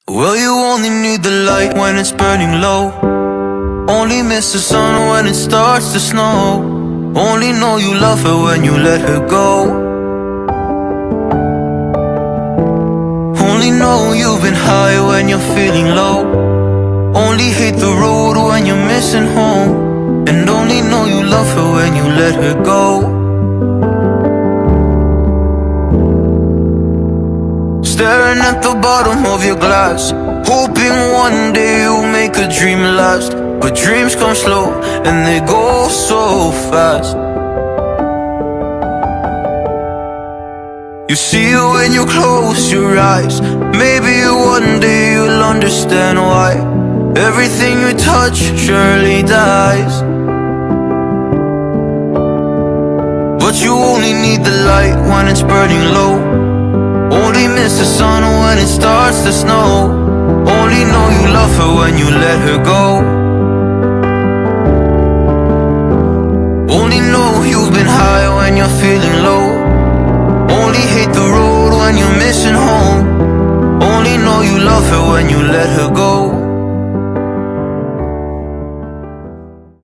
Well, you only need the light when it's burning low. Only miss the sun when it starts to snow. Only know you love her when you let her go. Only know you've been high when you're feeling low. Only hate the road when you're missing home. And only know you love her when you let her go. Staring at the bottom of your glass, hoping one day you'll make a dream last. But dreams come slow and they go so fast. You see it when you close your eyes. Maybe one day you'll understand why everything you touch surely dies. But you only need the light when it's burning low. Only miss the sun when it starts to snow. Only know you love her when you let her go. Only know you've been high when you're feeling low. Only hate the road when you're missing home. Only know you love her when you let her go.